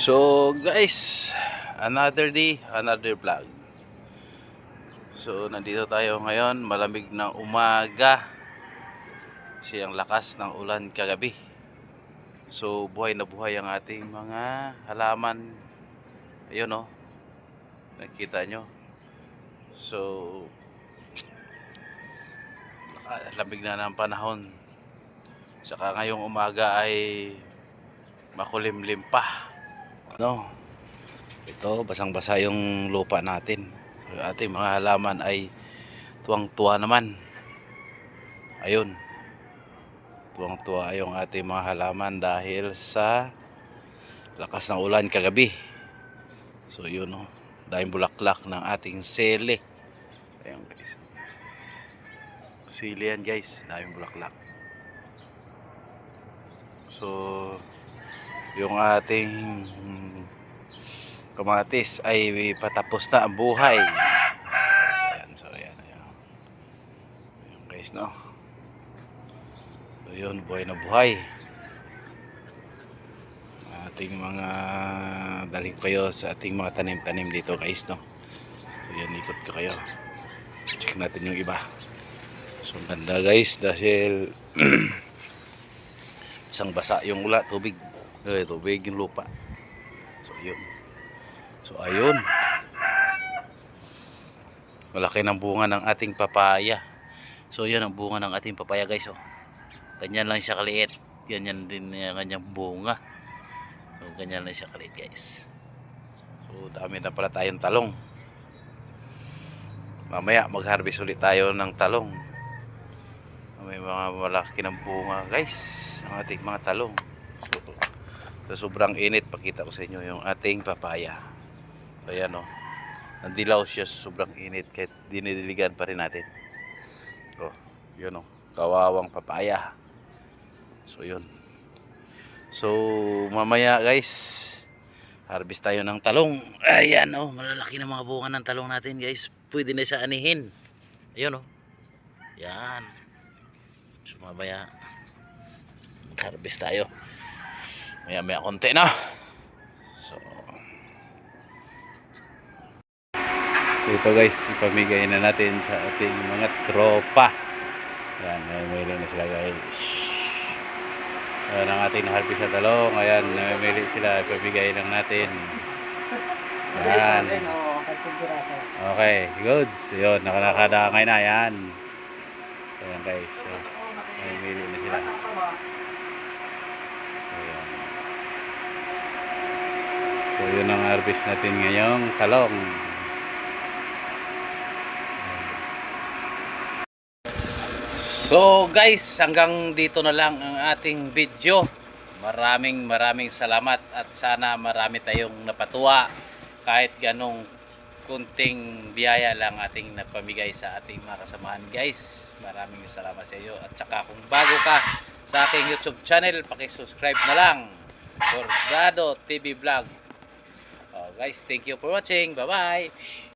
So guys, another day, another vlog. So nandito tayo ngayon, malamig na umaga. Kasi ang lakas ng ulan kagabi. So buhay na buhay ang ating mga halaman. Ayun oh, nakita nyo. So lamig na ng panahon. Saka ngayong umaga ay makulimlim pa. No, ito basang-basa yung lupa natin. Yung ating mga halaman ay tuwang-tuwa naman. Ayun, tuwang-tuwa yung ating mga halaman dahil sa lakas ng ulan kagabi. So yun oh, dahil bulaklak ng ating sili. Ayun guys, sili yan guys, daming bulaklak. So yung ating kamatis ay patapos na ang buhay. Ayan, so ayan, ayan. Ayan guys no. So yun, buhay na buhay. Ating mga daling kayo sa ating mga tanim-tanim dito guys no. So yan, ikot ko kayo. Check natin yung iba. So ganda guys dahil isang basa yung ula, tubig. Tubig yung lupa. So yun. So ayun. Malaki ng bunga ng ating papaya. So yan ang bunga ng ating papaya guys oh. Ganyan lang siya kaliit. Ganyan din yung kanyang bunga. So ganyan lang siya kaliit guys. So dami na pala tayong talong. Mamaya mag-harvest ulit tayo ng talong. May mga malaki ng bunga guys ang ating mga talong. So sobrang init, pakita ko sa inyo yung ating papaya. So ayan o, nandilaw siya sa sobrang init kahit dinidiligan pa rin natin. So yun o, kawawang papaya. So yun. So mamaya guys, harvest tayo ng talong. Ayan o, malalaki na mga bunga ng talong natin guys. Pwede na siya anihin. Ayun o, yan. So mamaya harvest tayo. Maya konti na. So ito guys, ipamigay na natin sa ating mga tropa. Ayan, namimili na sila guys. Ayan ang ating harvest na talong. Ayan, namimili sila, ipamigay lang natin. Ayan. Okay, goods. Yun, nakadangay na. Ayan. Ayan guys. So, namimili na sila. Ayan. So yun ang harvest natin ngayong talong. So guys, hanggang dito na lang ang ating video. Maraming salamat at sana marami tayong napatuwa kahit ganong kunting biyaya lang ating napamigay sa ating mga kasamahan guys. Maraming salamat sa iyo at saka kung bago ka sa aking YouTube channel, paki-subscribe na lang. Bordado TV Vlog. Oh, guys, thank you for watching. Bye-bye.